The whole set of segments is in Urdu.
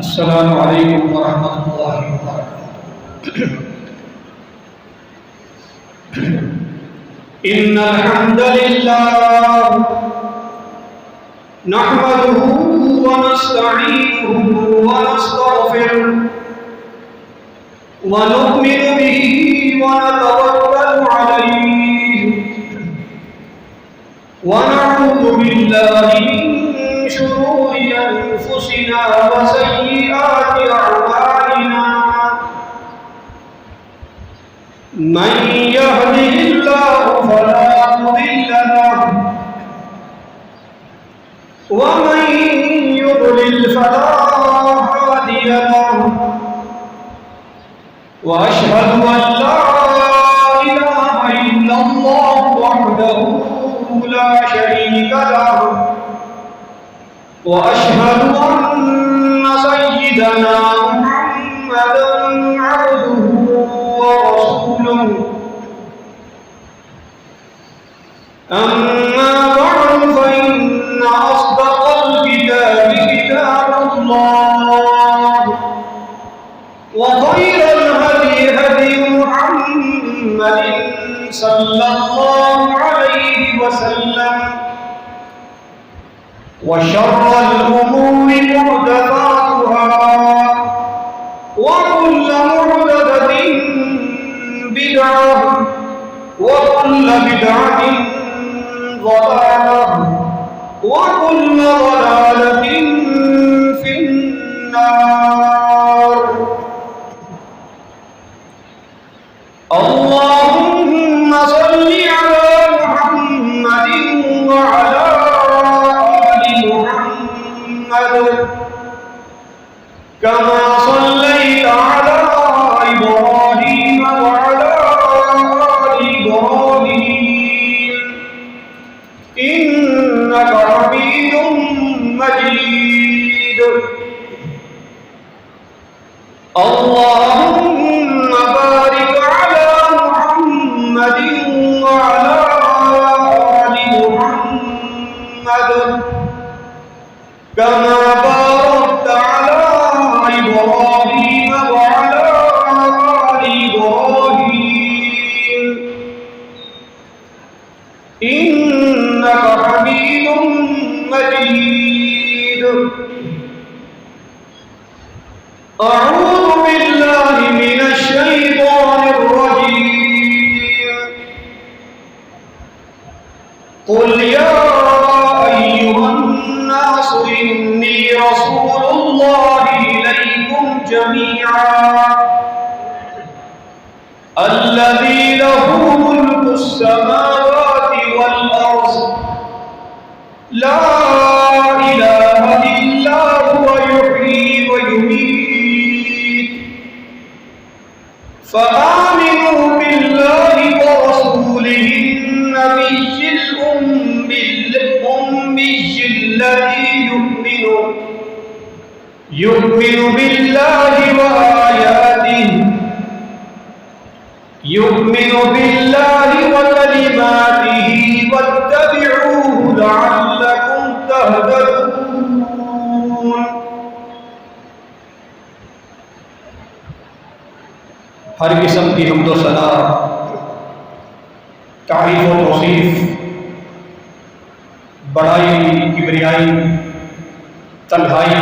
السلام علیکم ورحمۃ اللہ وبرکاتہ۔ ان الحمد للہ نحمده ونستعینه ونستغفره ونؤمن به ونتوکل علیہ ونعوذ باللہ من شرور انفسنا وسیئات اعمالنا من يهده الله فلا مضل له ومن يضلل فلا هادي له واشهد ان لا اله الا الله وحده لا شريك له واشهد ان سيدنا محمدا عبده ورسوله اما بعد فان اصدق الكتاب كتاب الله وخير الهدي هدي محمد صلى الله عليه وسلم وشر الأمور محدثاتها وكل محدثة بدعة وكل بدعة ضلالة وكل ضلالة في النار. اللهم صل على محمد وعلى كما صليت على إبراهيم وعلى آل إبراهيم إنك حميد مجيد. اللهم بارك على محمد وعلى آل محمد كما باركت على إبراهيم وعلى آل إبراهيم إنك حميد مجيد. أعوذ بالله من الشيطان الرجيم. قل يا أيها الناس إني رسول الله إليكم جميعا الذي له ملك السماوات والأرض لا إله إلا هو يحيي ويميت فآمنوا بالله ورسوله النبي الأمي الذي يؤمن بالله وآياته يؤمن بالله وكلماته واتبعوه لعلكم تهتدون. ہر قسم کی حمد و ثنا، تعریف و توصیف، بڑائی، کبریائی، تنہائی،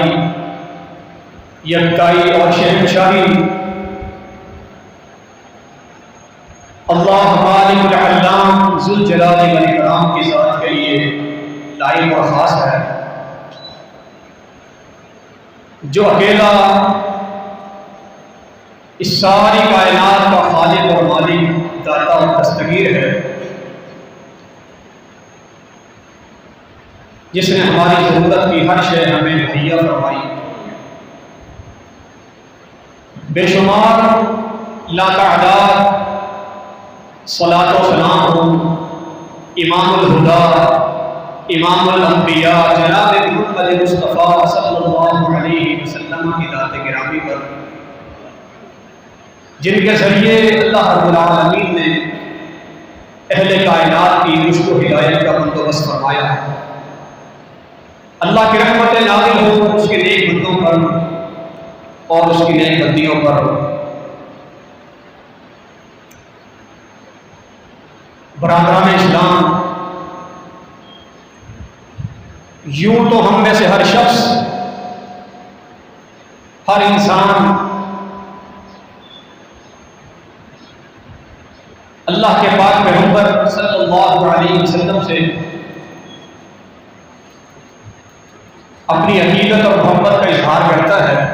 یکتائی اور شہنشاہی اللہ مالک العلام ذوالجلال والاکرام کی ذات کے لیے لائق اور خاص ہے، جو اکیلا اس ساری کائنات کا خالق اور مالک، داتا اور دستگیر ہے، جس نے ہماری ضرورت کی ہر شے ہمیں مہیا فرمائی. بے شمار لاتعداد صلاۃ و سلام ہو امام الہدا، امام الانبیاء جناب محمد مصطفیٰ صلی اللہ علیہ وسلم کی ذات گرامی پر، جن کے ذریعے اللہ رب العالمین نے اہل کائنات کی رشد و ہدایت کا بندوبست فرمایا ہے. اللہ کی رحمت نازل ہو اس کے نیک بندوں پر اور اس کی نیک بندیوں پر برادران اسلام، یوں تو ہم میں سے ہر شخص، ہر انسان اللہ کے پاک پیغمبر صلی اللہ علیہ وسلم سے اپنی عقیدت اور محبت کا اظہار کرتا ہے۔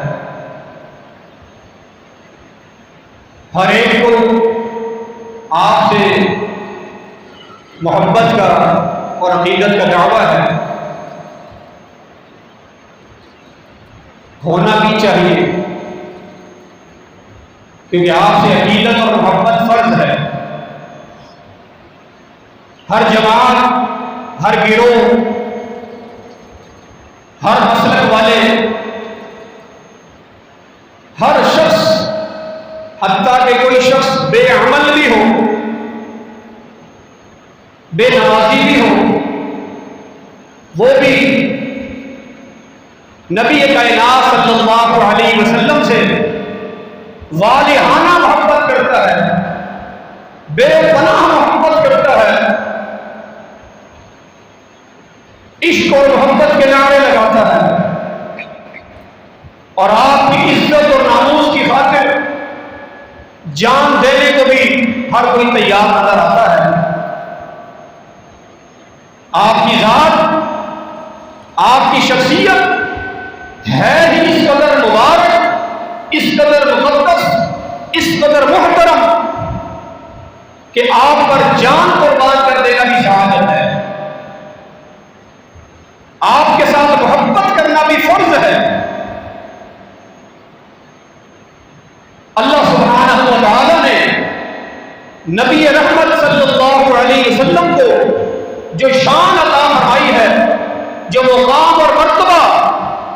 ہر ایک کو آپ سے محبت کا اور عقیدت کا دعویٰ ہے، ہونا بھی چاہیے، کیونکہ آپ سے عقیدت اور محبت فرض ہے۔ ہر جماعت، ہر گروہ، ہر مسلک والے، ہر شخص، حتیٰ کہ کوئی شخص بے عمل بھی ہو، بے نمازی بھی ہو، وہ بھی نبی کائنات صلی اللہ علیہ وسلم سے والہانہ محبت کرتا ہے، بے پناہ محبت کرتا ہے، عشق اور محبت کے نعرے لگاتا ہے، اور آپ کی عزت اور ناموس کی خاطر جان دینے کو بھی ہر کوئی تیار نظر آتا ہے۔ آپ کی ذات، آپ کی شخصیت ہے ہی اس قدر مبارک، اس قدر مقدس، اس قدر محترم کہ آپ پر جان قربان کر دینا بھی شہادت ہے، آپ کے ساتھ محبت کرنا بھی فرض ہے۔ اللہ سبحانہ و تعالی نے نبی رحمت صلی اللہ علیہ وسلم کو جو شان عطا فرمائی ہے، جو مقام اور مرتبہ،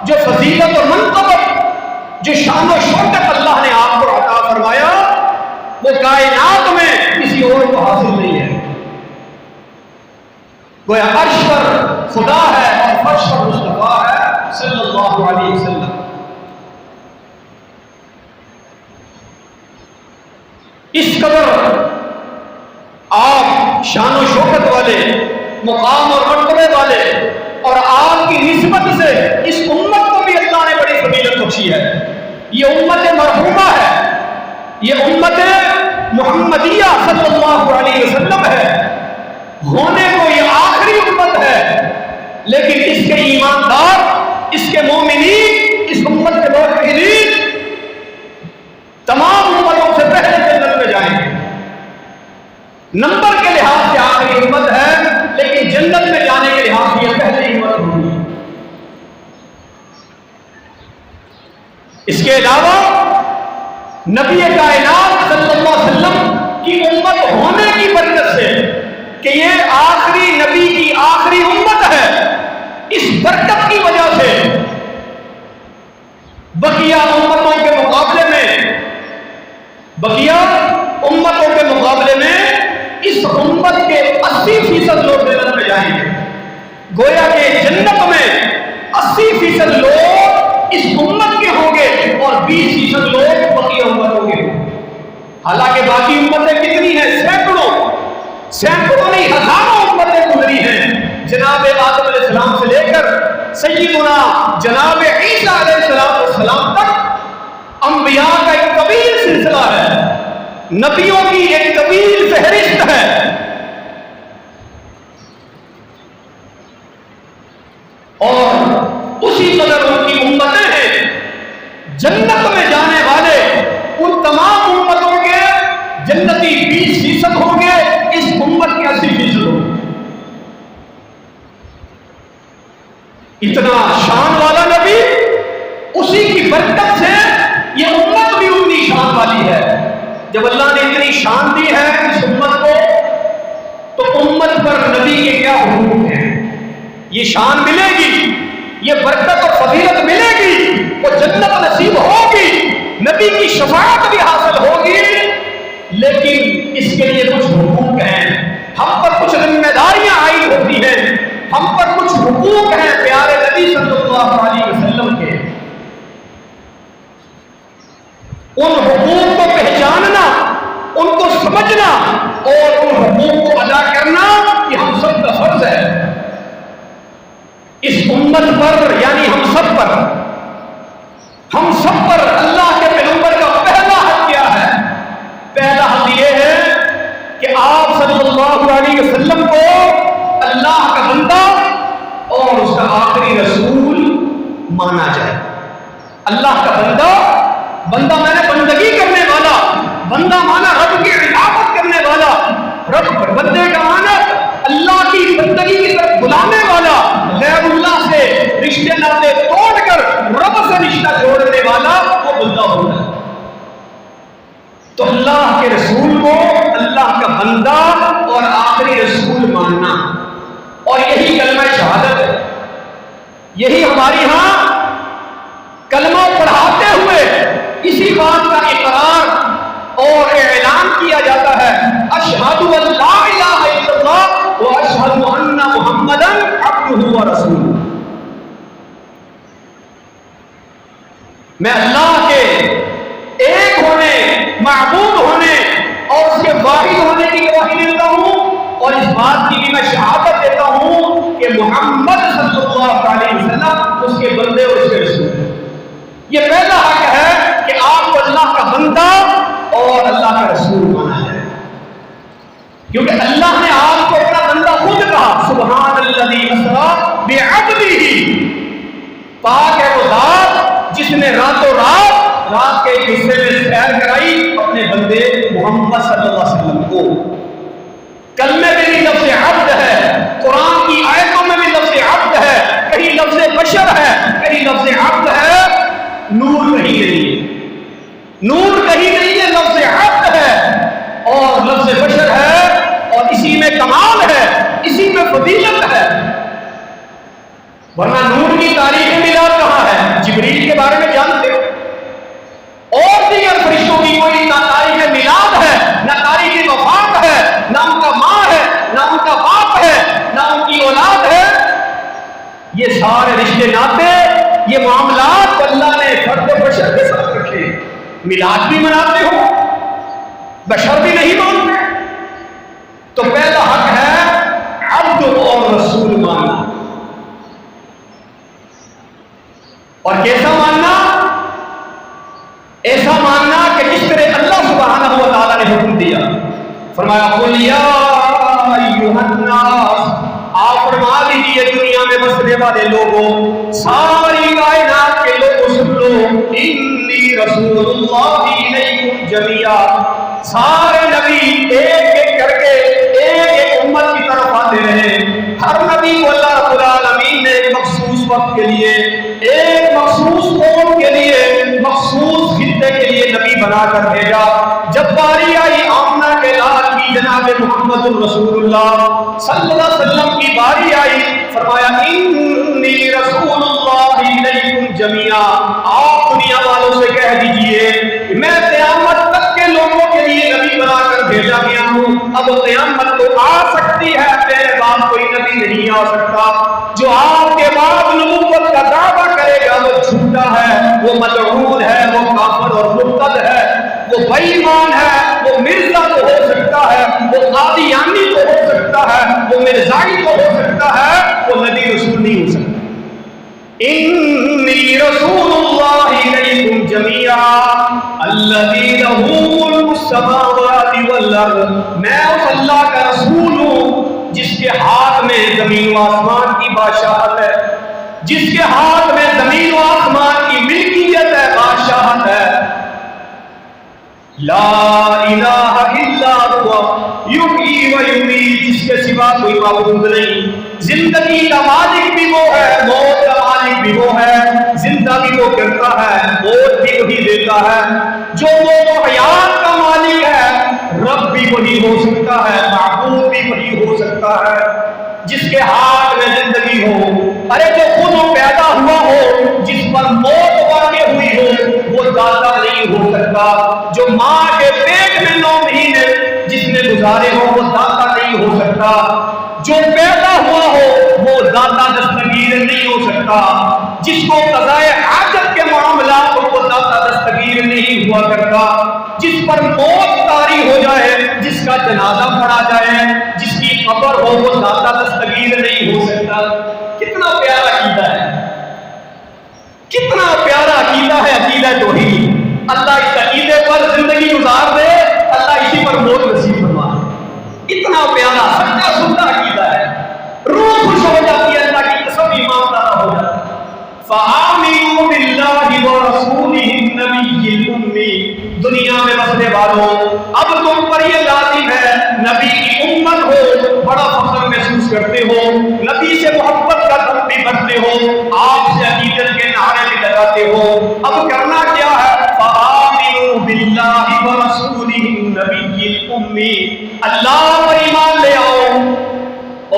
جو فضیلت اور منقبت، جو شان و شوکت اللہ نے آپ کو عطا فرمایا، وہ کائنات میں کسی اور کو حاصل نہیں ہے۔ گویا عرش پر خدا ہے اور فرش پر مصطفیٰ ہے صلی اللہ علیہ وسلم۔ اس قدر آپ شان و شوکت والے، مقام اور مرتبے والے، اور آپ کی نسبت سے اس امت کو بھی اللہ نے بڑی فضیلت بخشی ہے۔ یہ امت مرحومہ ہے، یہ امت محمدیہ صلی اللہ علیہ وسلم ہے، ہونے کو یہ آخری امت ہے، لیکن اس کے ایماندار، اس کے مومنین، اس امت کے موحدین تمام امتوں سے پہلے جنت میں جائیں گے۔ نمبر کے لحاظ سے آخری امت ہے، لیکن جنت میں جانے کے لحاظ سے یہ پہلی امت ہوگی۔ اس کے علاوہ نبی کائنات صلی اللہ علیہ وسلم کی امت ہونے کی برکت سے کہ یہ آخری نبی کی آخری امت ہے، اس برکت کی وجہ سے بقیہ امتوں کے مقابلے میں، بقیہ امتوں کے مقابلے میں اس امت کے 80% لوگ جنت میں جائیں گے۔ گویا کہ جنت میں 80% لوگ اس امت کے ہوں گے اور 20% لوگ بقیہ امتوں کے ہوں گے۔ حالانکہ باقی امتیں کتنی ہیں؟ سینکڑوں نہیں، ہزاروں امتیں گزری ہیں، جناب آدم علیہ السلام سے لے کر سیدنا جناب عیسیٰ علیہ السلام تک انبیاء کا ایک طویل سلسلہ ہے، نبیوں کی ایک طویل فہرست ہے۔ اور اسی قدر ان کی امتیں ہیں، جنت میں جانے والے ان تمام امتوں کے جنتی 20% ہوں گے، اس امت کے 80% ہوں گے۔ اتنا شان والا نبی، اسی کی برکت سے یہ امت بھی اتنی شان والی ہے۔ جب اللہ نے اتنی شان دی ہے اس امت کو، تو امت پر نبی کے کیا حقوق ہیں؟ یہ شان ملے گی، یہ برکت اور فضیلت ملے گی، وہ جنت نصیب ہوگی، نبی کی شفاعت بھی حاصل ہوگی، لیکن اس کے لیے کچھ حقوق ہیں، ہم پر کچھ ذمہ داریاں عائد ہوتی ہیں، ہم پر کچھ حقوق ہیں پیارے نبی صلی اللہ علیہ وسلم کے۔ سمجھنا اور ان حقوق کو ادا کرنا کہ ہم سب کا فرض ہے اس امت پر، یعنی ہم سب پر اللہ کے پیغمبر کا پہلا حق کیا ہے؟ پہلا حق یہ ہے کہ آپ صلی اللہ علیہ وسلم کو اللہ کا بندہ اور اس کا آخری رسول مانا جائے۔ اللہ کا بندہ میں نے بندگی کرنے والا، بندہ مانا رب کی عبادت کرنے والا، بندے کا مانا اللہ کی بندگی کی طرف بلانے والا، غیر اللہ سے رشتے ناطے توڑ کر رب سے رشتہ جوڑنے والا، وہ بندہ ہوتا ہے۔ تو اللہ کے رسول کو اللہ کا بندہ اور آخری رسول ماننا، اور یہی کلمہ شہادت ہے۔ یہی ہماری ہاں کلمہ پڑھاتے ہوئے اسی بات کا اقرار اور اعلان کیا جاتا ہے، اشہد ان لا الہ الا اللہ و اشہد ان محمدا عبدہ و رسولہ۔ میں اللہ کے ایک ہونے، معبود ہونے اور اس کے واحد ہونے کی گواہی دیتا ہوں، اور اس بات کی بھی میں شہادت دیتا ہوں کہ محمد صلی اللہ علیہ وسلم اس کے بندے اور اس کے رسول ہیں۔ یہ پہلا حق ہے کہ آپ کو اللہ کا بندہ اور اللہ کا رسول مانا ہے، کیونکہ اللہ نے آپ کو اپنا بندہ خود کہا، سبحان الذی اسری بعبدہ، پاک ہے وہ ذات جس نے راتوں رات کے ایک حصے میں سیر کرائی اپنے بندے محمد صلی اللہ علیہ وسلم کو۔ کلمے میں بھی لفظ عبد ہے، قرآن کی آیتوں میں بھی لفظ عبد ہے، کہیں لفظ بشر ہے، کہیں لفظ عبد ہے، نور کہیں نہیں ہے، نور کہیں نہیں ہے، لفظ عبد ہے اور لفظ بشر ہے، اور اسی میں کمال ہے، اسی میں فضیلت ہے۔ ورنہ نور کی تاریخ میلاد کہاں ہے؟ جبریل کے بارے میں جانتے ہو؟ اور دیگر فرشتوں کی کوئی نہ تاریخ میلاد ہے، نہ تاریخ وفات ہے، نہ ان کا ماں ہے، نہ ان کا باپ ہے، نہ ان کی اولاد ہے۔ یہ سارے رشتے ناتے، یہ معاملات اللہ نے فرد بشر کے ساتھ رکھے۔ میلاد بھی مناتے ہو، بشر بھی نہیں مانتے، تو پہلا حق ہے عبد اور رسول ماننا۔ اور کیسا ماننا؟ ایسا ماننا کہ جس طرح اللہ سبحانہ و تعالیٰ نے حکم دیا، فرمایا قل یا ایھا الناس، آپ فرما دیجیے دنیا میں بسنے والے لوگوں، ساری کائنات کے لوگوں سن لو، انی رسول اللہ الیکم جمیعا، سارے نبی ایک ایک کر کے ایک امت کی طرف آتے رہے۔ ہر نبی کو اللہ رب العالمین نے ایک مخصوص وقت کے لیے، ایک مخصوص قوم کے لیے، مخصوص خطے کے لیے نبی بنا کر بھیجا۔ جب باری آئی آمنہ کے لال کی، جناب محمد رسول اللہ صلی اللہ علیہ وسلم کی باری آئی، فرمایا انی رسول اللہ الیکم جمیعا، آپ دنیا والوں سے کہہ دیجئے کہ میں قیامت تک کے لوگوں کے لیے نبی بنا کر بھیجا گیا ہوں۔ اب قیامت تو آ سکتی ہے، میرے بعد کوئی نبی نہیں آ سکتا۔ جو آپ کے بعد نبوت کا دعویٰ کرے گا وہ جھوٹا ہے، وہ ملعون ہے، وہ کافر اور مرتد ہے، وہ بے ایمان ہے، وہ مرزا تو ہو سکتا ہے، وہ قادیانی تو ہو سکتا ہے، وہ مرزائی تو ہو سکتا ہے، وہ نبی رسول نہیں ہو سکتا۔ انی رسول اللہ الیکم جمیعا الذی لہ ملک السماوات والارض، میں اس اللہ کا رسول ہوں جس کے ہاتھ میں زمین و آسمان کی بادشاہت ہے، جس کے ہاتھ میں زمین و آسمان کی ملکیت ہے، بادشاہت ہے۔ لا الہ الا ہوا یحیی و یمیت، جس کے سوا کوئی معبود نہیں۔ زندگی کا مالک بھی وہ ہے، موت کا مالک بھی وہ ہے، زندہ بھی وہ کرتا ہے، موت بھی وہی دیتا ہے۔ جو موت و حیات کا مالک ہے، رب بھی وہی ہو سکتا ہے، معبود بھی وہی ہو سکتا ہے، جس کے ہاتھ میں زندگی ہو۔ ارے جو خود پیدا ہوا ہو، جس پر موت واقع ہوئی ہو، وہ داتا نہیں ہو سکتا۔ جو ماں کے پیٹ میں 9 مہینے جس نے گزارے ہو، وہ داتا نہیں ہو سکتا۔ جو پیدا ہوا ہو وہ داتا دستگیر نہیں ہو سکتا۔ جس کو قضائے حاجت کے معاملات ہو وہ داتا دستگیر نہیں ہوا کرتا۔ جس پر موت طاری ہو جائے، جس جس کا جنازہ پڑھا جائے، جس کی قبر ہو وہ زیادہ دستگیر نہیں ہو سکتا۔ کتنا پیارا عقیدہ ہے، کتنا پیارا عقیدہ ہے عقیدہ توحید۔ اللہ اس عقیدے پر زندگی گزار دے، اللہ اسی پر موت نصیب فرمائے۔ اتنا پیارا سچا سنتا عقیدہ ہے، روح خوش ہو جاتی ہے، اللہ کی قسم ایمان دارا ہو جاتا ہے۔ فآمنوا باللہ ورسولہ النبی الأمی۔ دنیا میں بسنے والوں، اب تم پر یہ لازم ہے، نبی کی امت ہو، بڑا فخر محسوس کرتے ہو، نبی سے محبت کا دم بھی بھرتے ہو، آپ سے عقیدت کے نعرے بھی لگاتے ہو۔ اب کرنا کیا ہے؟ فآمنوا باللہ ورسولہ النبی الأمی۔ اللہ پر ایمان لے آؤ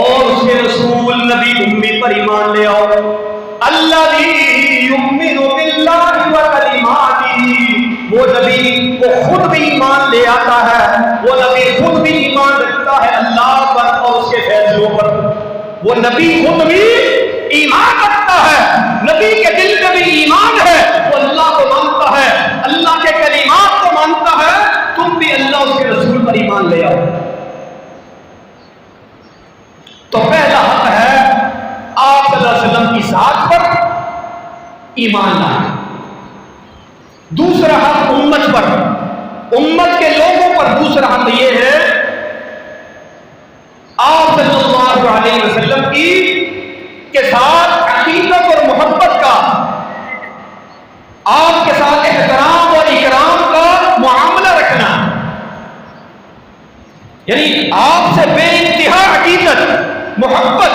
اور اس کے رسول نبی امی پر ایمان لے آؤ۔ الذی یؤمن باللہ وکلماتہ، وہ نبی وہ خود بھی ایمان لے آتا ہے، وہ نبی خود بھی ایمان رکھتا ہے اللہ پر اور اس کے فیصلوں پر۔ وہ نبی خود بھی ایمان رکھتا ہے، نبی کے دل میں بھی ایمان ہے، وہ اللہ کو مانتا ہے، اللہ کے کلمات کو مانتا ہے۔ تم بھی اللہ اس کے رسول پر ایمان لے آؤ۔ تو پہلا حق ہے آپ صلی اللہ علیہ وسلم کی ذات پر ایمان لانا۔ دوسرا حق امت پر، امت کے لوگوں پر دوسرا حق یہ ہے آپ صلی اللہ علیہ وسلم کی کے ساتھ عقیدت اور محبت کا، آپ کے ساتھ احترام اور اکرام کا معاملہ رکھنا، یعنی آپ سے بے انتہا عقیدت محبت،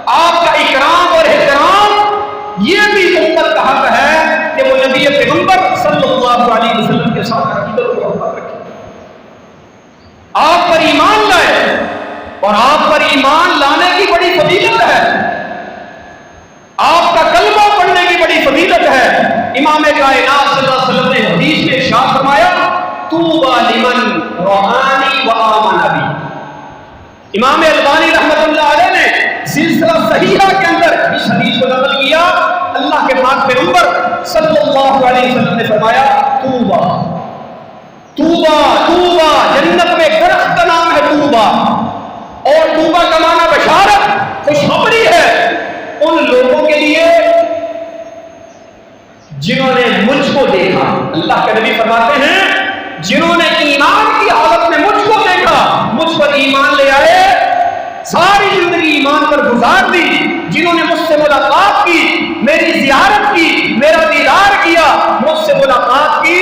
آپ کا اکرام اور احترام، یہ بھی امت کا حق ہے کہ وہ نبی پیغمبر صلی اللہ علیہ وسلم کے ساتھ عقیدت اور محبت رکھے، آپ پر ایمان لائے، اور آپ پر ایمان لانے کی بڑی فضیلت ہے، آپ کا کلمہ پڑھنے کی بڑی فضیلت ہے۔ امام کائنات صلی اللہ علیہ وسلم نے حدیث میں ارشاد فرمایا طوبی لمن رآنی وآمن بی۔ امام البانی رحمۃ اللہ علیہ نے سلسلہ صحیحہ کے اندر اس حدیث کو نقل کیا۔ اللہ کے پاک پیغمبر صلی اللہ علیہ وسلم نے فرمایا طوبی، طوبی، طوبی، جنت میں درخت کا نام ہے طوبی، اور طوبی کا معنی بشارت، خوشخبری ہے ان لوگوں کے لیے جنہوں نے مجھ کو دیکھا۔ اللہ کے نبی فرماتے ہیں جنہوں نے ایمان کی حالت میں مجھ کو دیکھا، مجھ پر ایمان لے آئے، ساری زندگی ایمان پر گزار دی، جنہوں نے مجھ سے ملاقات کی، میری زیارت کی، میرا دیدار کیا، مجھ سے ملاقات کی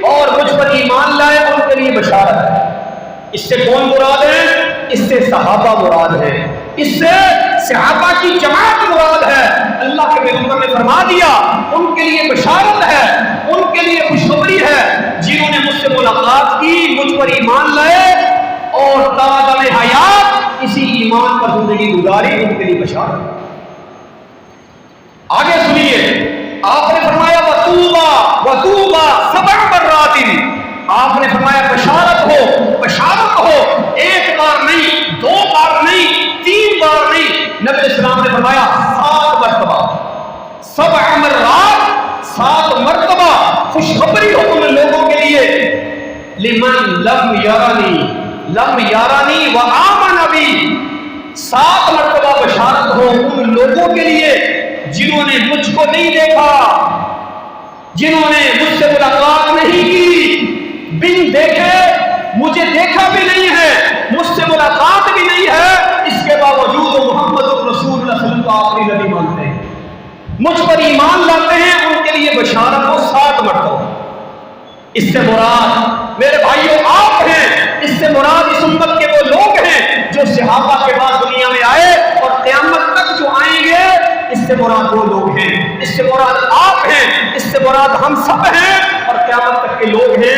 اور مجھ پر ایمان لائے، ان کے لیے بشارت ہے۔ اس سے کون مراد ہے؟ اس سے صحابہ مراد ہے، اس سے صحابہ کی جماعت مراد ہے۔ اللہ کے پیغمبر نے فرما دیا ان کے لیے بشارت ہے، ان کے لیے خوشخبری ہے، جنہوں نے مجھ سے ملاقات کی، مجھ پر ایمان لائے اور تا دم حیات اسی ایمان پر زندگی گزاری، ان کے لیے بشارت۔ آگے سنیے، آپ نے فرمایا وَطُوبَى وَطُوبَى سَبْعَ مَرَّاتٍ، آپ نے فرمایا بشارت ہو، بشارت ہو، ایک بار نہیں، دو بار نہیں، تین بار نہیں، نبی اسلام نے فرمایا 7 مرتبہ، 7 مرات، 7 مرتبہ خوشخبری ہو ان لوگوں کے لیے، لمن لم یرانی، لم یرانی وآمن بی، 7 مرتبہ بشارت ہو ان لوگوں کے لیے جنہوں نے مجھ کو نہیں دیکھا، جنہوں نے مجھ سے ملاقات نہیں کی، بن دیکھے مجھے دیکھا بھی نہیں ہے، مجھ سے ملاقات بھی نہیں ہے، اس کے باوجود وہ محمد رسول اللہ صلی اللہ علیہ وسلم کا آخری نبی مانتے ہیں، مجھ پر ایمان لاتے ہیں، ان کے لیے بشارت ہو 7 مرتبہ۔ اس سے مراد میرے بھائیوں آپ ہیں، اس سے مراد اس امت کے وہ لوگ ہیں جو صحابہ کے بعد دنیا میں آئے اور قیامت تک جو آئیں گے، اس سے مراد وہ لوگ ہیں، اس سے مراد آپ ہیں، اس سے مراد ہم سب ہیں، اور قیامت تک کے لوگ ہیں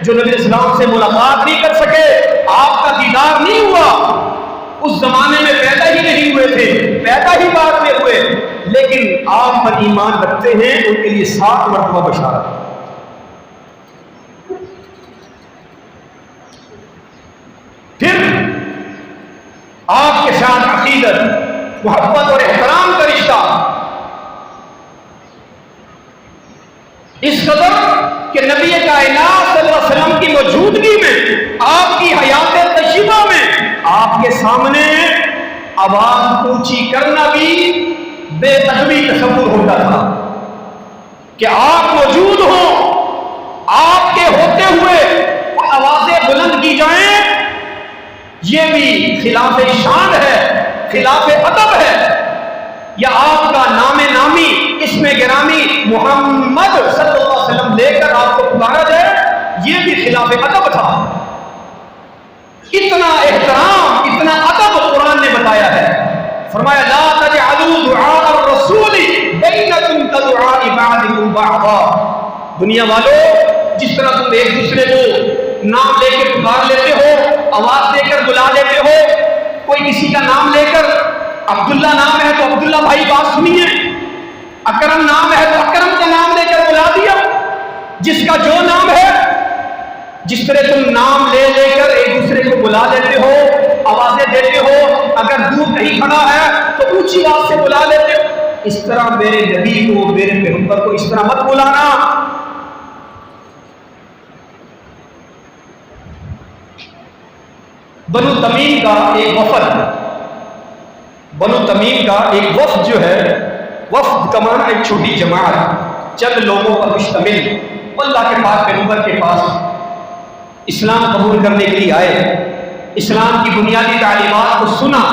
جو نبی اسلام سے ملاقات نہیں کر سکے، آپ کا دیدار نہیں ہوا، اس زمانے میں پیدا ہی نہیں ہوئے تھے، پیدا ہی بعد میں ہوئے، لیکن آپ پر ایمان رکھتے ہیں، ان کے لیے 7 مرتبہ بشارت۔ پھر آپ کے ساتھ عقیدت، محبت اور احترام کا رشتہ اس قدر کہ نبی کائنات صلی اللہ علیہ وسلم کی موجودگی میں، آپ کی حیات طیبہ میں، آپ کے سامنے آواز اونچی کرنا بھی بے ادبی تصور ہوتا تھا کہ آپ موجود ہوں، آپ کے ہوتے ہوئے آوازیں بلند کی جائیں، یہ بھی خلاف شان ہے، خلاف ادب ہے۔ یا آپ کا نام نامی، اسم گرامی محمد صلی اللہ علیہ وسلم لے کر آپ کو پکارا جائے، یہ بھی خلاف ادب تھا۔ اتنا احترام، اتنا ادب قرآن نے بتایا ہے۔ فرمایا لا تجعلوا دعاء الرسول بینکم کدعاء بعضکم بعضا۔ دنیا والوں، جس طرح تم ایک دوسرے کو نام لے کے پکار لیتے ہو، آواز دے کر بلا لیتے ہو، کوئی کسی کا نام لے کر، عبداللہ نام ہے تو عبداللہ بھائی بات سنیے، اکرم نام ہے تو اکرم کا نام لے کر بلا دیا، جس کا جو نام ہے، جس طرح تم نام لے لے کر ایک دوسرے کو بلا لیتے ہو، آوازیں دیتے ہو، اگر دور کہیں کھڑا ہے تو اونچی آواز سے بلا لیتے ہو، اس طرح میرے نبی کو، میرے پیغمبر کو اس طرح مت بلانا۔ بنو تمیم کا ایک وفد، بنو تمیم کا ایک وفد جو ہے، وفد کا معنی ایک چھوٹی جماعت، چند لوگوں پر مشتمل، اللہ کے پاس، پیغمبر کے پاس اسلام قبول کرنے کے لیے آئے، اسلام کی بنیادی تعلیمات کو سنا،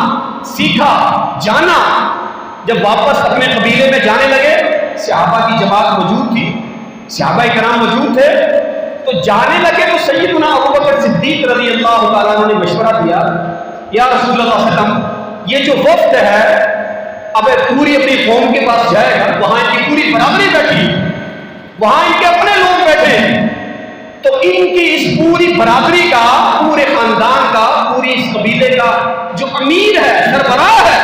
سیکھا، جانا۔ جب واپس اپنے قبیلے میں جانے لگے، صحابہ کی جماعت موجود تھی، صحابہ کرام موجود تھے، تو جانے لگے تو سیدنا ابوبکر صدیق رضی اللہ تعالیٰ عنہ نے مشورہ دیا، یا رسول اللہ صلی اللہ علیہ وسلم، یہ جو وفد ہے اب پوری اپنی قوم کے پاس جائے گا، وہاں ان کی پوری برادری بیٹھی، وہاں ان کے اپنے لوگ بیٹھے ہیں، تو ان کی اس پوری برادری کا، پورے خاندان کا، پوری اس قبیلے کا جو امیر ہے، سربراہ ہے،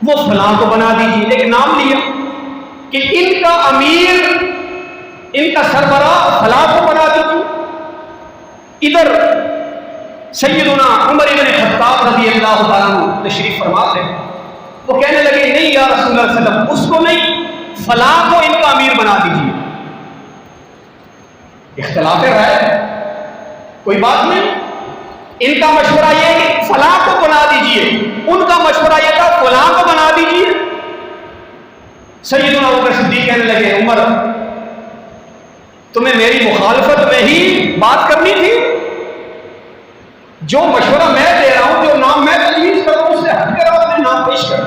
وہ فلاں کو بنا دیجیے۔ ایک نام لیا کہ ان کا امیر، ان کا سربراہ فلاں کو بنا دیجیے۔ ادھر سیدنا عمر بن خطاب رضی اللہ تعالیٰ عنہ تشریف فرما تھے، وہ کہنے لگے نہیں یا رسول اللہ صلی اللہ علیہ وسلم، اس کو نہیں، فلاں کو ان کا امیر بنا دیجیے۔ اختلاف رائے، کوئی بات نہیں، ان کا مشورہ یہ کہ فلاں کو بنا دیجیے، ان کا مشورہ یہ تھا فلاں کو بنا دیجیے۔ سیدنا ابوبکر صدیق کہنے لگے عمر، تمہیں میری مخالفت میں ہی بات کرنی تھی؟ جو مشورہ میں دے رہا ہوں، جو نام میں تجویز کر رہا ہوں، اس سے ہٹ کر اپنے نام پیش کر۔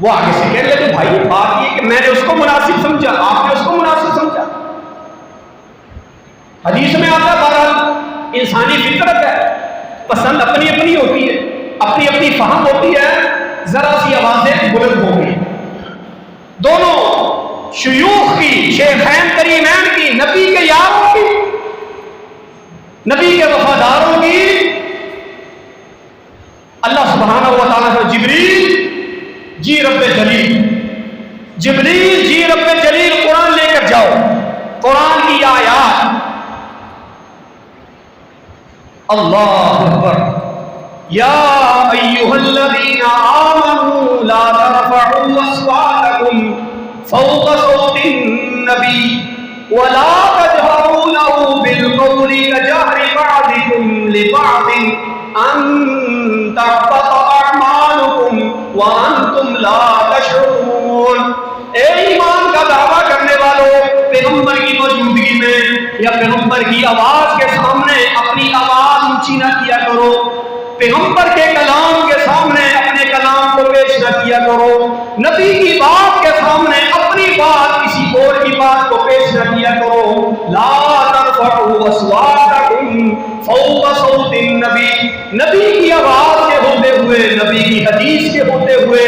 وہ آگے سے کہنے لگے بھائی بات یہ کہ میں نے اس کو مناسب سمجھا، آپ نے اس کو مناسب سمجھا۔ حدیث میں آتا بہرحال انسانی فطرت ہے، پسند اپنی اپنی ہوتی ہے، اپنی اپنی فہم ہوتی ہے، ذرا سی آوازیں بلند ہو گئی۔ دونوں شیوخ کی، شیخین کریمین کی، نبی کے یاروں کی، نبی کے وفاداروں کی، اللہ سبحانہ و تعالیٰ سے جبریل جی رب جلیل، جبریل جی رب جلیل قرآن لے کر جاؤ، قرآن کی آیات، اللہ اکبر، یا ایھا الذین آمنوا لا ترفعوا اصواتکم فوق صوت النبی ولا تجهروا له بالقول كجهر بعضكم لبعض ان تحبط اعمالكم وانتم لا تشعرون۔ اے ایمان کا دعویٰ کرنے والوں، پیغمبر کی موجودگی میں یا پیغمبر کی آواز کے سامنے اپنی آواز اونچی نہ کیا کرو، پیغمبر کے کلام کے سامنے اپنے کلام کو پیش نہ کیا کرو، نبی کی بات کے سامنے اپنی بات، کسی اور کی بات کو پیش نہ کیا کرو۔ لا ترفعوا اصواتکم فوق صوت النبی، نبی کی آواز کے ہوتے ہوئے، نبی کی حدیث کے ہوتے ہوئے،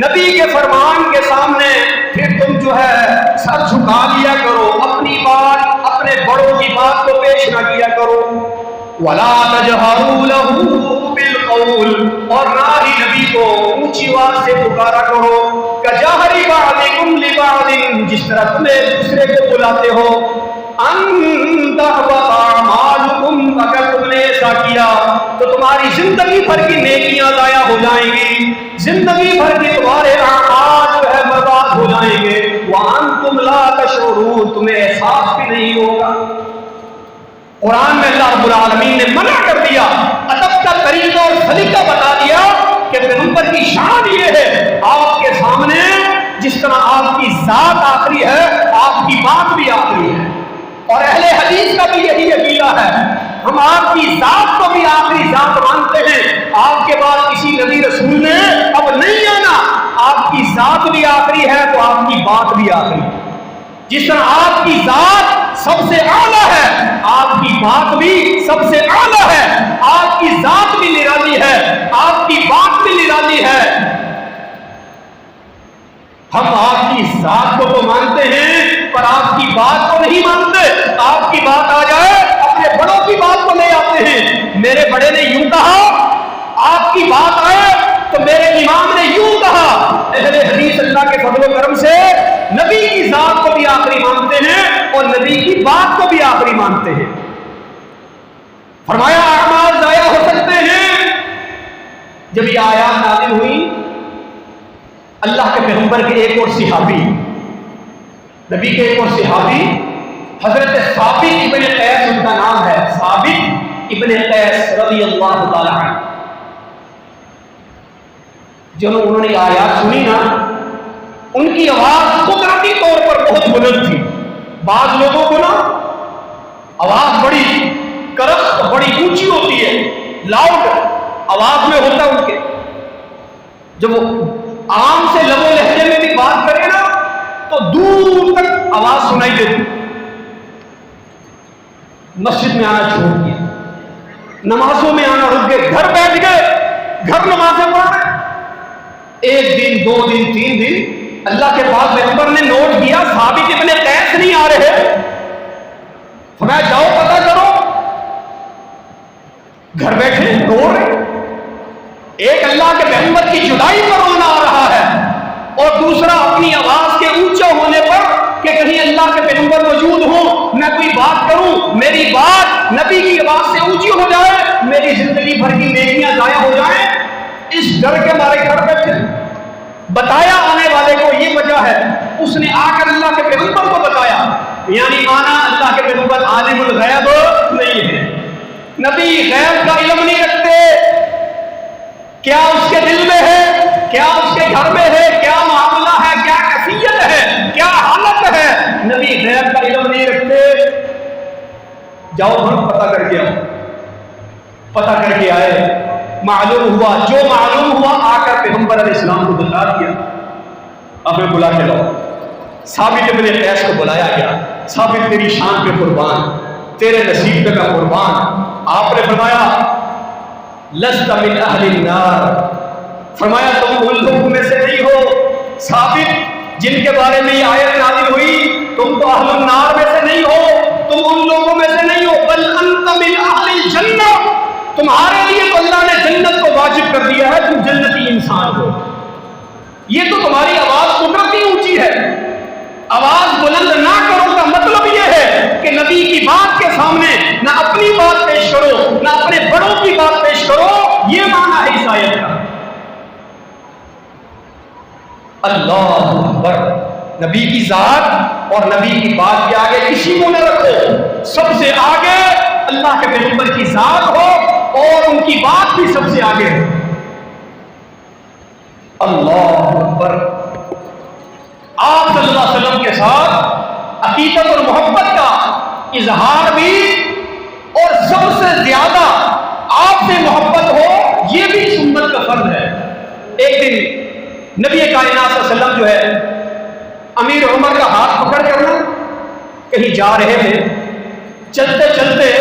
نبی کے فرمان کے سامنے پھر تم جو ہے سر جھکا لیا کرو، اپنی بات، اپنے بڑوں کی بات کو پیش نہ کیا کرو۔ ولا تجهروا له بالقول، اور نہ ہی نبی کو اونچی آواز سے پکارا کرو، کجہر بعضکم لبعض، جس طرح تم ایک دوسرے کو بلاتے ہو، ان تحبط اعمالکم، اگر تم نے ایسا کیا تو تمہاری زندگی بھر کی نیکیاں ضائع ہو جائیں گی، زندگی بھر کے تمہارے اعمال جو ہے برباد ہو جائیں گے، وانتم لا تشعرون، تمہیں احساس بھی نہیں ہوگا۔ قرآن میں اللہ رب العالمین نے منع کر دیا، ادب کا طریقہ اور سلیقہ بتا دیا کہ پیغمبر کی شان یہ ہے آپ کے سامنے جس طرح آپ کی ذات آخری ہے آپ کی بات بھی آخری ہے، اور اہل حدیث کا بھی یہی عقیدہ ہے، ہم آپ کی ذات کو بھی آخری ذات مانتے ہیں، آپ کے بعد کسی نبی رسول نے اب نہیں آنا، آپ کی ذات بھی آخری ہے تو آپ کی بات بھی آخری ہے۔ جس طرح آپ کی ذات سب سے اعلیٰ ہے آپ کی بات بھی سب سے اعلیٰ ہے، آپ کی ذات بھی نرالی ہے آپ کی بات بھی نرالی ہے۔ ہم آپ کی ذات کو تو مانتے ہیں پر آپ کی بات کو نہیں مانتے، آپ کی بات آ جائے اپنے بڑوں کی بات کو لے آتے ہیں، میرے بڑے نے یوں کہا، آپ کی بات آئے تو میرے امام نے یوں کہا۔ اہل حدیث اللہ کے فضل و کرم سے نبی کی ذات کو بھی آخری مانتے ہیں اور نبی کی بات کو بھی آخری مانتے ہیں۔ فرمایا اعمال ضائع ہو سکتے ہیں۔ جب یہ آیات نازل ہوئی اللہ کے پیغمبر کے ایک اور صحابی، نبی کے ایک اور صحابی حضرت ثابت ابن قیس ان کا نام ہے، ثابت ابن قیس رضی اللہ تعالی عنہ، جنہوں انہوں نے آیات سنی نا ان کی آواز قدرتی طور پر بہت بلند تھی۔ بعض لوگوں کو نا آواز بڑی کرخت بڑی اونچی ہوتی ہے، لاؤڈ آواز میں ہوتا ان کے، جب وہ عام سے لب و لہجے میں بھی بات کرے نا تو دور تک آواز سنائی دیتی۔ مسجد میں آنا چھوڑ دیا، نمازوں میں آنا رک گئے، گھر بیٹھ گئے، گھر نمازیں پڑھ رہے۔ ایک دن، دو دن، تین دن اللہ کے پاک پیغمبر نے نوٹ کیا ثابت ابن قیس نہیں آ رہے، فرمایا جاؤ پتہ کرو، گھر بیٹھے رو رہے۔ ایک اللہ کے پیغمبر کی جدائی پر رونا آ رہا ہے اور دوسرا اپنی آواز کے اونچا ہونے پر کہ کہیں اللہ کے پیغمبر موجود ہوں، میں کوئی بات کروں میری بات نبی کی آواز سے اونچی ہو جائے، میری زندگی بھر کی نیکیاں ضائع ہو جائیں، اس ڈر کے مارے گھر بیٹھے۔ بتایا آنے والے کو یہ وجہ ہے، اس نے آ کر اللہ کے پیغمبر کو بتایا، یعنی مانا اللہ کے پیغمبر عالم الغیب نہیں ہے، نبی غیب کا علم نہیں رکھتے، کیا اس کے دل میں ہے، کیا اس کے گھر میں ہے، کیا معاملہ ہے، کیا کیفیت ہے، کیا حالت ہے، نبی غیب کا علم نہیں رکھتے۔ جاؤ ہم پتہ کر کے آؤ، پتہ کر کے آئے، معلوم ہوا، جو معلوم ہوا آ کر پیغمبر علیہ السلام کو بتا دیا، اب میں بلا کے لاؤ۔ ثابت ابن قیس کو بلایا گیا، ثابت تیری شان پہ قربان، تیرے نصیب پہ کا قربان۔ آپ نے فرمایا لست من اہل النار، فرمایا تم ان لوگوں میں سے نہیں ہو ثابت جن کے بارے میں یہ آیت نازل ہوئی، تم تو اہل النار میں سے نہیں ہو، تم ان لوگوں میں سے نہیں ہو، بل انت من اہل الجنہ، تمہارے لیے تو اللہ نے جنت کو واجب کر دیا ہے، تم جنتی انسان ہو۔ یہ تو تمہاری آواز قدرتی اونچی ہے، آواز بلند نہ کرو کا مطلب یہ ہے کہ نبی کی بات کے سامنے نہ اپنی بات پیش کرو نہ اپنے بڑوں کی بات پیش کرو، یہ معنی ہے اس آیت کا۔ اللہ اکبر، نبی کی ذات اور نبی کی بات کے آگے کسی کو نہ رکھو، سب سے آگے اللہ کے پیغمبر کی ذات ہو اور ان کی بات بھی سب سے آگے ہو۔ اللہ اکبر، آپ صلی اللہ علیہ وسلم کے ساتھ عقیدت اور محبت کا اظہار بھی اور سب سے زیادہ آپ سے محبت ہو یہ بھی سنت کا فرض ہے۔ ایک دن نبی کائنات صلی اللہ علیہ وسلم جو ہے امیر عمر کا ہاتھ پکڑ کر کہیں جا رہے تھے، چلتے چلتے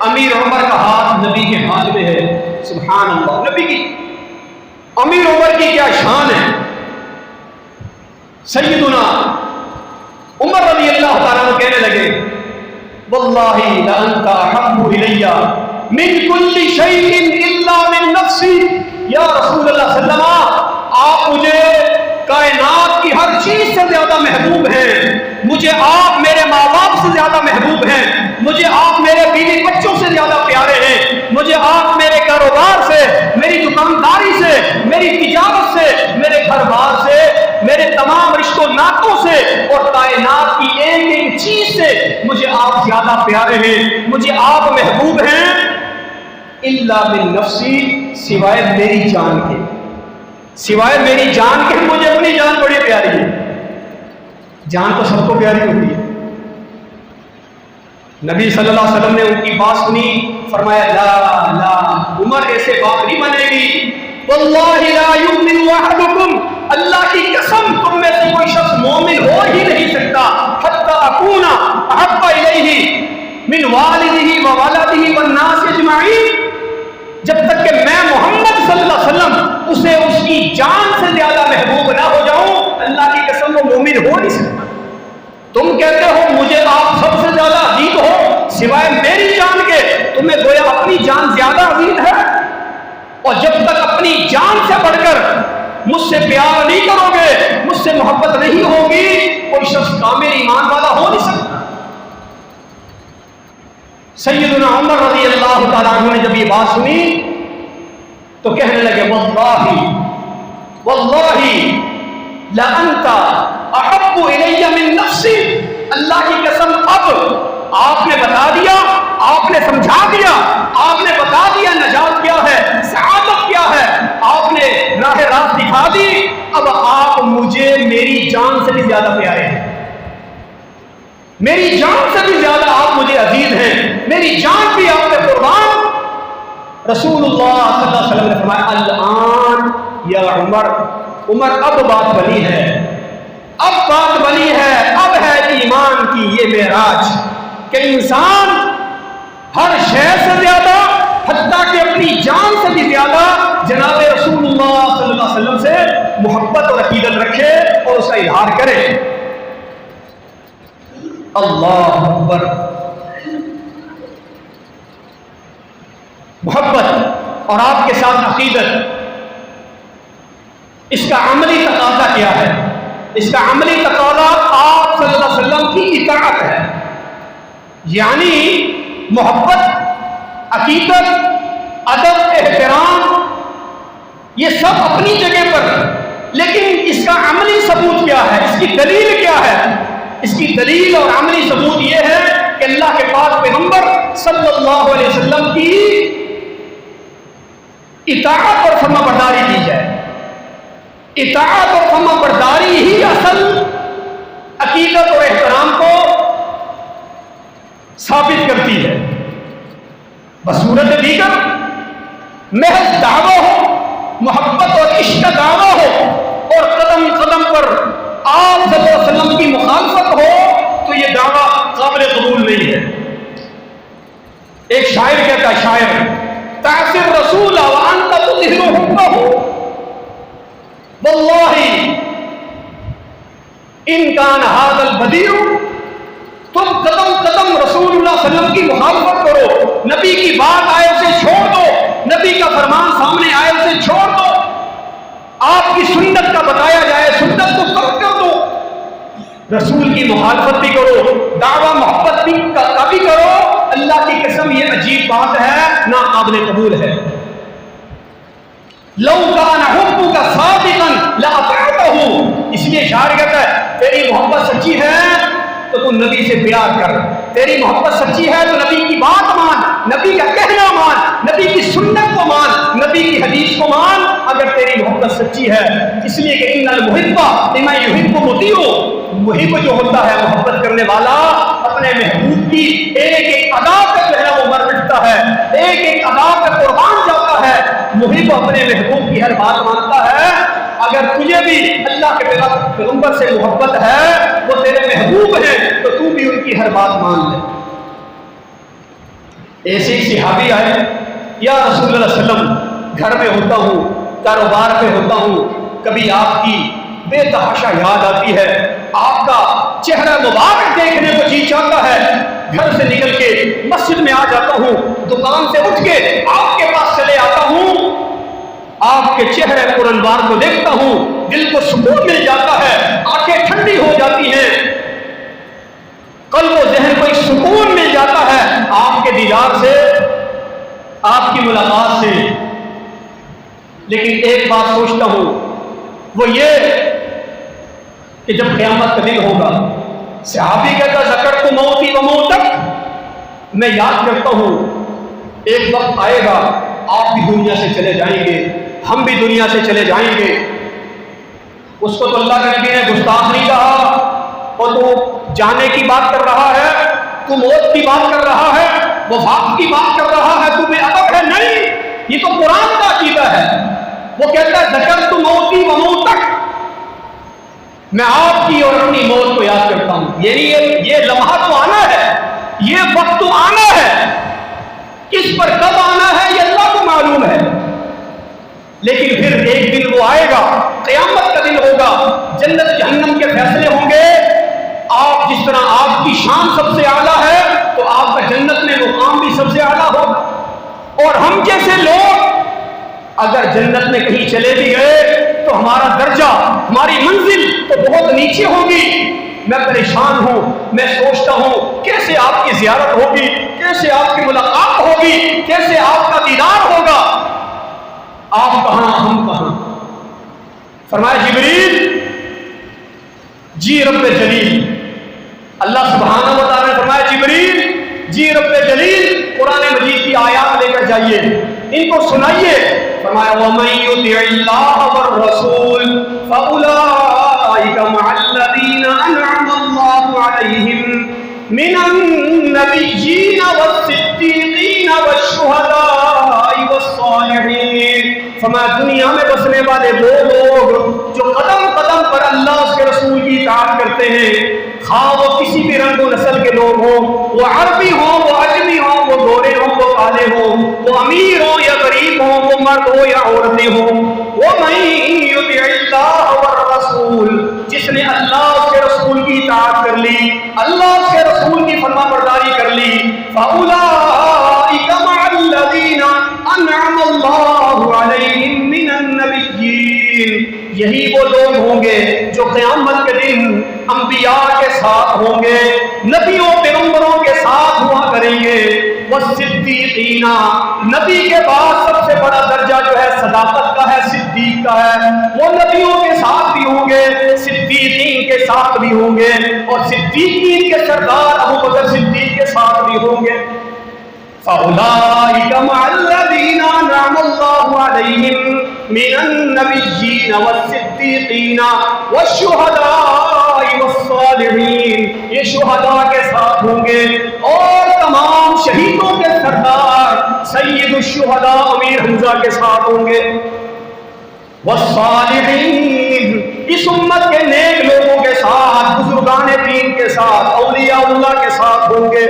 امیر عمر کا ہاتھ نبی کے ہاتھ میں ہے، سبحان اللہ، نبی کی امیر عمر کی کیا شان ہے۔ سیدنا عمر رضی اللہ تعالیٰ عنہ کہنے لگے واللہ لانت احب الی من کل شیء الا من نفسی، یا رسول اللہ صلی اللہ علیہ وسلم آپ مجھے کائنات کی ہر چیز سے زیادہ محبوب ہیں، مجھے آپ میرے ماں باپ سے زیادہ محبوب ہیں، مجھے آپ میرے بیوی بچوں سے زیادہ پیارے ہیں، مجھے آپ میرے کاروبار سے، میری دکانداری سے، میری تجارت سے، میرے گھر بار سے، میرے تمام رشتوں ناتوں سے اور کائنات کی ایک ایک چیز سے مجھے آپ زیادہ پیارے ہیں، مجھے آپ محبوب ہیں، الا من نفسی، سوائے میری جان کے، سوائے میری جان کے مجھے اپنی جان بڑی پیاری ہے۔ جان تو سب کو پیاری ہوتی ہے۔ نبی صلی اللہ علیہ وسلم نے ان کی بات سنی، فرمایا لا لا، عمر ایسے بات نہیں بنے گی، واللہ لا یؤمن احدکم، اللہ کی قسم تم میں سے کوئی شخص مومن ہو ہی نہیں سکتا حتی اکون احب الیہ من والدہ وولدہ والناس اجمعین، جب تک کہ میں محمد صلی اللہ علیہ وسلم اسے اس کی جان سے زیادہ محبوب نہ ہو جاؤں، اللہ کی قسم وہ مومن ہو نہیں سکتا۔ تم کہتے ہو مجھے آپ سب سے زیادہ عزیز ہو سوائے میری جان کے، تمہیں گویا اپنی جان زیادہ عزیز ہے، اور جب تک اپنی جان سے بڑھ کر مجھ سے پیار نہیں کرو گے، مجھ سے محبت نہیں ہوگی، کوئی شخص کامل ایمان والا ہو نہیں سکتا۔ سیدنا عمر رضی اللہ تعالیٰ عنہ نے جب یہ بات سنی تو کہنے لگے واللہ واللہ لأنت احب الی من نفسی، اللہ کی قسم اب آپ نے بتا دیا، آپ نے سمجھا دیا، آپ نے بتا دیا نجات کیا ہے، سعادت کیا ہے، آپ نے راہ راست دکھا دی، اب آپ مجھے میری جان سے بھی زیادہ پیارے ہیں، میری جان سے بھی زیادہ آپ مجھے عزیز ہیں، میری جان بھی آپ پہ قربان۔ رسول اللہ صلی اللہ علیہ وسلم نے فرمایا الآن یا عمر، عمر اب بات بنی ہے، اب بات بنی ہے، اب ہے ایمان کی یہ معراج کہ انسان ہر شے سے زیادہ، حتیٰ کہ اپنی جان سے بھی زیادہ جناب رسول اللہ صلی اللہ علیہ وسلم سے محبت اور عقیدت رکھے اور اس کا اظہار کرے۔ اللہ اکبر۔ محبت اور آپ کے ساتھ عقیدت، اس کا عملی تقاضا کیا ہے؟ اس کا عملی تقاضا آپ صلی اللہ علیہ وسلم کی اطاعت ہے، یعنی محبت، عقیدت، ادب، احترام، یہ سب اپنی جگہ پر، لیکن اس کا عملی ثبوت کیا ہے، اس کی دلیل کیا ہے؟ اس کی دلیل اور عملی ثبوت یہ ہے کہ اللہ کے پاک پیغمبر صلی اللہ علیہ وسلم کی اطاعت اور فرما برداری کی جائے۔ اطاعت اور فرما برداری ہی اصل عقیدت اور احترام کو ثابت کرتی ہے۔ بصورت دیگر محض دعویٰ ہو، محبت اور عشق کا دعویٰ ہو اور قدم قدم پر آپ صلی اللہ علیہ وسلم کی مخالفت ہو تو یہ دعویٰ قابل قبول نہیں ہے۔ ایک شاعر کہتا ہے، شاعر تعصر رسول وانت تظہر حبہ واللہ ان کان ھذا البدیع، تم قدم قدم رسول اللہ صلی اللہ علیہ وسلم کی مخالفت کرو، نبی کی بات آئے اسے چھوڑ دو، نبی کا فرمان سامنے آئے اسے چھوڑ دو، آپ کی سنت کا بتایا جائے سنت کو ترک کر دو، رسول کی مخالفت بھی کرو، دعویٰ محبت بھی کا بھی کرو، اللہ کی قسم یہ عجیب بات ہے، ناقابل قبول ہے۔ لو کان حبک صادقا لاطعتہ، اس لیے شاعر کہتا ہے تیری محبت سچی ہے تو تم نبی سے پیار کر، تیری محبت سچی ہے تو نبی کی بات مان، نبی کا کہنا مان، نبی کی سنت کو مان، نبی کی حدیث کو مان اگر تیری محبت سچی ہے۔ اس لیے کہ ان المحب لمن یحب مطیع، محب جو ہوتا ہے محبت کرنے والا اپنے محبوب کی ایک ایک ادا پہ جو ہے وہ مر مٹتا ہے، ایک ایک ادا پہ قربان جاتا ہے، محب اپنے محبوب کی ہر بات مانتا ہے۔ اگر تجھے بھی اللہ کے پیغمبر سے محبت ہے، وہ تیرے محبوب ہیں، تو تو بھی ان کی ہر بات مان لے۔ ایسے ہی صحابی آئے، یا رسول اللہ صلی اللہ علیہ وسلم گھر میں ہوتا ہوں، کاروبار پہ ہوتا ہوں، کبھی آپ کی بے تحاشا یاد آتی ہے، آپ کا چہرہ مبارک دیکھنے کو جی چاہتا ہے، گھر سے نکل کے مسجد میں آ جاتا ہوں، دکان سے اٹھ کے آپ کے پاس چلے آتا ہوں، آپ کے چہرے پر انوار کو دیکھتا ہوں، دل کو سکون مل جاتا ہے، آنکھیں ٹھنڈی ہو جاتی ہیں، قلب و ذہن کو ایک سکون مل جاتا ہے آپ کے دیدار سے، آپ کی ملاقات سے۔ لیکن ایک بات سوچتا ہوں، وہ یہ کہ کہ جب قیامت کا دن ہوگا، صحابی کہتا ذکرت موتی و موتک، میں یاد کرتا ہوں ایک وقت آئے گا آپ بھی دنیا سے چلے جائیں گے، ہم بھی دنیا سے چلے جائیں گے۔ اس کو تو اللہ کے نبی نے گستاخ نہیں کہا، اور تو جانے کی بات کر رہا ہے، تو موت کی بات کر رہا ہے، وفات کی بات کر رہا ہے، تو بے ادب ہے۔ نہیں، یہ تو قرآن کا عقیدہ ہے۔ وہ کہتا ہے ذکرت موتی و موتک، میں آپ کی اور اپنی موت کو یاد کرتا ہوں۔ یعنی یہ لمحہ تو آنا ہے، یہ وقت تو آنا ہے، کس پر کب آنا ہے یہ اللہ کو معلوم ہے، لیکن پھر ایک دن وہ آئے گا، قیامت کا دن ہوگا، جنت جہنم کے فیصلے ہوں گے۔ آپ جس طرح آپ کی شان سب سے اعلیٰ ہے تو آپ کا جنت میں مقام بھی سب سے اعلیٰ ہوگا، اور ہم جیسے لوگ اگر جنت میں کہیں چلے بھی گئے تو ہمارا درجہ، ہماری منزل تو بہت نیچے ہوگی۔ میں پریشان ہوں، میں سوچتا ہوں کیسے آپ کی زیارت ہوگی، کیسے آپ کی ملاقات ہوگی، کیسے آپ کا دیدار ہوگا۔ آپ کہاں، ہم کہاں؟ فرمایا جبریل جی رب جلیل، اللہ سبحانہ و تعالیٰ نے فرمایا جبریل جی رب جلیل، قرآن مجید کی آیات لے کر جائیے، ان کو سنائیے۔ فرمایا وَمَن يُطِعِ اللَّهَ وَالرَّسُولَ فَأُولَٰئِكَ مَعَ الَّذِينَ أَنْعَمَ اللَّهُ عَلَيْهِم مِّنَ النَّبِيِّينَ وَالصِّدِّيقِينَ وَالشُّهَدَاءِ وَالصَّالِحِينَ۔ فرمایا دنیا میں بسنے والے وہ لوگ جو قدم قدم پر اللہ اس کے رسول کی اطاعت کرتے ہیں، خواہ وہ کسی بھی رنگ و نسل کے لوگ ہوں، وہ عربی ہوں، وہ عجمی ہوں، وہ گورے ہوں، وہ کالے ہوں، وہ امیر ہوں یا غریب ہوں، وہ مرد ہو یا عورتیں ہوں۔ وَمَن يُطِعِ اللَّهَ وَالرَّسُولَ، جس نے اللہ اس کے رسول کی اطاعت کر لی، اللہ اس کے رسول کی فرما برداری کر لی، فَأُولَٰئِكَ مَعَ الَّذِينَ أَنْعَمَ اللَّهُ عَلَيْهِم مِّنَ النَّبِيِّينَ، یہی وہ لوگ ہوں گے جو قیامت کے دن انبیاء کے ساتھ ہوں گے، نبیوں پیغمبروں کے ساتھ ہوا کریں گے۔ والصدیقین، نبی کے بعد سب سے بڑا درجہ جو ہے صداقت کا ہے، صدیق کا ہے، وہ نبیوں کے ساتھ بھی ہوں گے، صدیقین کے ساتھ بھی ہوں گے، اور صدیقین کے سردار ابو بکر صدیق کے ساتھ بھی ہوں گے۔ فَأُولَٰئِكَ مَعَ الَّذِينَ أَنْعَمَ اللَّهُ عَلَيْهِم مِّنَ النَّبِيِّينَ وَالصِّدِّيقِينَ وَالشُّهَدَاءِ وَالصَّالِحِينَ، یہ شہداء کے ساتھ ہوں گے، اور تمام شہیدوں کے سردار سید الشہداء امیر حمزہ کے ساتھ ہوں گے۔ والصالحین، اس امت کے نیک لوگوں کے ساتھ، بزرگان دین کے ساتھ، اولیاء اللہ کے ساتھ ہوں گے۔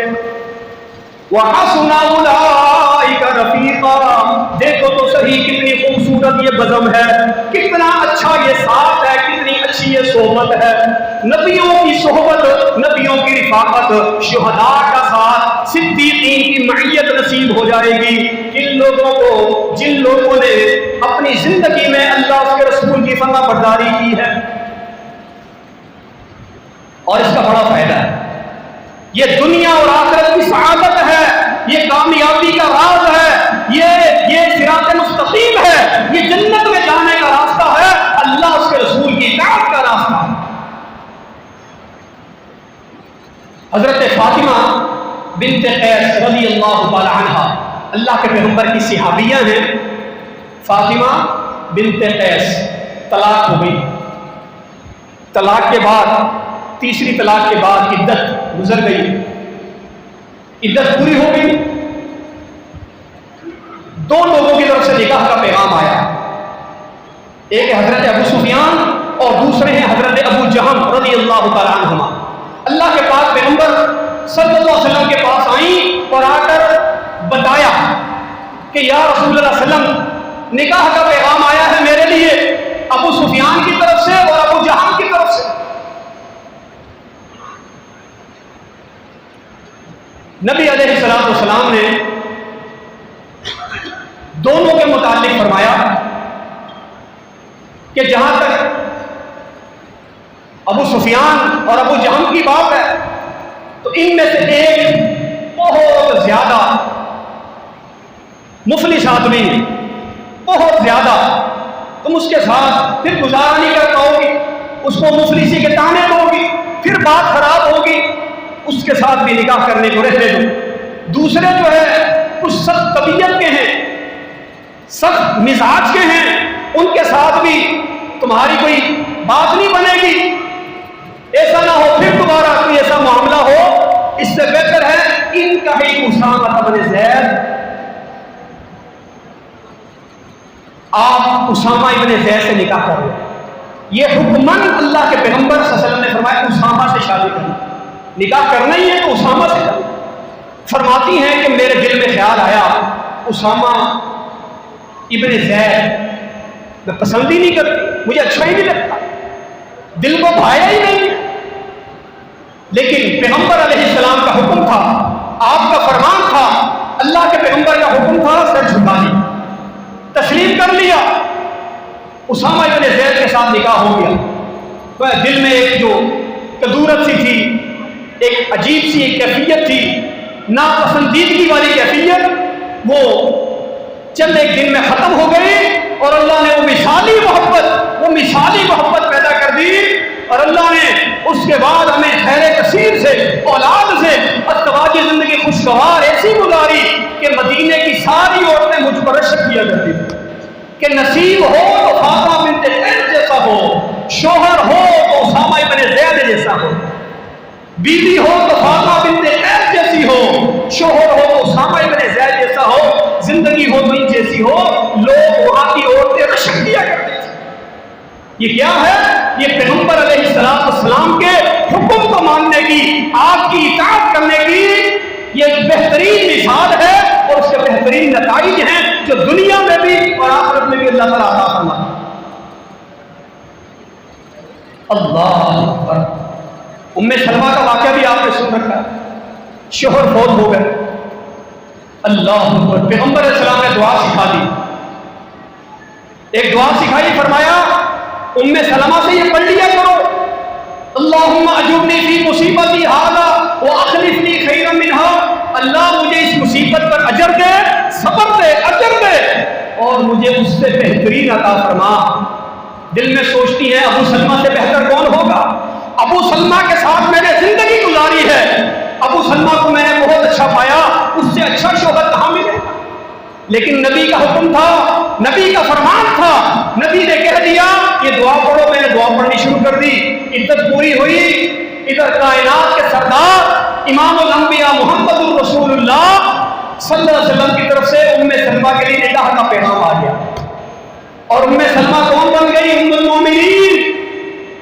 وَحَسُنَ أُولَٰئِكَ رَفِيقًا، دیکھو تو صحیح کتنی خوبصورت یہ بزم ہے، کتنا اچھا یہ ساتھ ہے، کتنی اچھی یہ صحبت ہے۔ نبیوں کی صحبت، نبیوں کی رفاقت، شہداء کا ساتھ، صدیقین کی معیت نصیب ہو جائے گی کن لوگوں کو؟ جن لوگوں نے اپنی زندگی میں اللہ اس کے رسول کی فرما برداری کی ہے۔ اور اس کا بڑا فائدہ ہے، یہ دنیا اور آخرت کی سعادت ہے، یہ کامیابی کا راز ہے، یہ صراط مستقیم ہے، یہ جنت میں جانے کا راستہ ہے، اللہ اس کے رسول کی اطاعت کا راستہ ہے۔ حضرت فاطمہ بنت قیس رضی اللہ تعالی عنہا، اللہ کے پیغمبر کی صحابیہ ہیں۔ فاطمہ بنت قیس طلاق ہو گئی، طلاق کے بعد، تیسری طلاق کے بعد عدت گزر گئی، عدت پوری ہو گئی، دو لوگوں کی طرف سے نکاح کا پیغام آیا، ایک حضرت ابو سفیان اور دوسرے ہیں حضرت ابو جہم رضی اللہ تعالیٰ عنہما۔ اللہ کے پاک پیغمبر صلی اللہ علیہ وسلم کے پاس آئیں اور آ کر بتایا کہ یا رسول اللہ صلی اللہ علیہ وسلم، نکاح کا پیغام آیا ہے میرے لیے ابو سفیان کی طرف سے اور ابو جہم کی طرف سے۔ نبی علیہ السلام نے دونوں کے متعلق فرمایا کہ جہاں تک ابو سفیان اور ابو جہم کی بات ہے تو ان میں سے ایک بہت زیادہ مفلس آدمی، بہت زیادہ، تم اس کے ساتھ پھر گزارا نہیں کر پاؤ گی، اس کو مفلسی کے تانے دو گی، پھر بات خراب ہوگی، اس کے ساتھ بھی نکاح کرنے کو رہنے دو۔ دوسرے جو ہے کچھ سخت طبیعت کے ہیں، سخت مزاج کے ہیں، ان کے ساتھ بھی تمہاری کوئی بات نہیں بنے گی، ایسا نہ ہو پھر دوبارہ کوئی ایسا معاملہ ہو، اس سے بہتر ہے ان کا ہی اسامہ بن زید، آپ اسامہ ابن زید سے نکاح کرو۔ یہ حکمن اللہ کے پیغمبر صلی اللہ علیہ وسلم نے فرمایا اسامہ سے شادی کرنا، نکاح کرنا ہی ہے تو اسامہ سے کرنا۔ فرماتی ہیں کہ میرے دل میں خیال آیا اسامہ ابن زید میں پسند ہی نہیں کرتی، مجھے اچھا ہی نہیں لگتا، دل کو بھایا ہی نہیں، لیکن پیغمبر علیہ السلام کا حکم تھا، آپ کا فرمان تھا، اللہ کے پیغمبر کا حکم تھا، سر جھکا لی، تسلیم کر لیا، اسامہ ابن زید کے ساتھ نکاح ہو گیا۔ تو دل میں ایک جو کدورت سی تھی، ایک عجیب سی ایک کیفیت تھی، ناپسندیدگی والی کیفیت، وہ چند ایک دن میں ختم ہو گئی، اور اللہ نے وہ مثالی محبت پیدا کر دی، اور اللہ نے اس کے بعد ہمیں خیر کثیر سے، اولاد سے، ازدواجی زندگی خوشگوار ایسی گزاری کہ مدینے کی ساری عورتیں مجھ پر رشک کیا کرتی تھی کہ نصیب ہو تو فاطمہ بنت قیس جیسا ہو، شوہر ہو تو اسامہ ابن زید جیسا ہو، بیوی ہو تو فاطمہ بنت قیس جیسی ہو، شوہر ہو تو اسامہ ابن زید جیسا ہو، زندگی ہو تو ان جیسی ہو، لوگ وہاں کی عورتیں رشک کیا کرتی تھی۔ یہ کیا ہے؟ یہ پیغمبر علیہ السلام کے حکم کو ماننے کی، آپ کی اطاعت کرنے کی یہ ایک بہترین مثال ہے، اور اس کے بہترین نتائج ہیں جو دنیا میں بھی اور آخرت میں بھی اللہ تعالیٰ عطا فرمائے۔ اللہ اکبر۔ ام سلمہ کا واقعہ بھی آپ نے سن رکھا ہے، شوہر فوت ہو گئے، اللہ اکبر، پیغمبر علیہ السلام نے دعا سکھا دی، ایک دعا سکھائی، فرمایا ام سلمہ سے یہ پڑھ لیا کرو، اللہم اجرنی فی مصیبتی ھذا واخلف لی خیرا منھا، اللہ مجھے اس مصیبت پر اجر دے، صبر دے، اجر دے، اور مجھے اس سے بہترین عطا فرما۔ دل میں سوچتی ہے ابو سلمہ سے بہتر کون ہوگا، ابو سلمہ کے ساتھ میں نے زندگی گزاری ہے، ابو سلمہ کو میں نے بہت اچھا پایا، اس سے اچھا شوہر کہاں ملے گا؟ لیکن نبی کا حکم تھا، نبی کا فرمان تھا، نبی نے کہہ دیا یہ دعا پڑھو، میں نے دعا پڑھنی شروع کر دی، عدت پوری ہوئی، ادھر کائنات کے سردار امام الانبیاء محمد الرسول اللہ صلی اللہ علیہ وسلم کی طرف سے ام سلمہ کے لیے نکاح کا پیغام آ گیا، اور ام سلمہ کون بن گئی؟ ام المومنین،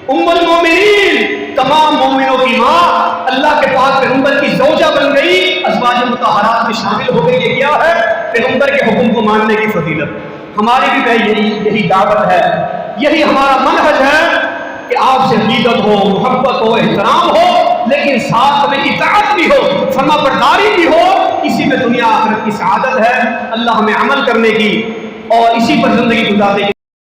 ام المومنین، تمام مومنوں کی ماں، اللہ کے پاک پیغمبر کی زوجہ بن گئی، ازواج مطہرات میں شامل ہو گئی۔ یہ کیا ہے؟ پیغمبر کے حکم کو ماننے کی فضیلت۔ ہماری بھی یہی دعوت ہے، یہی ہمارا منہج ہے کہ آپ سے عقیدت ہو، محبت ہو، احترام ہو، لیکن ساتھ میں اطاعت بھی ہو، فرما برداری بھی ہو، اسی میں دنیا آخرت کی سعادت ہے۔ اللہ ہمیں عمل کرنے کی اور اسی پر زندگی گزارنے کی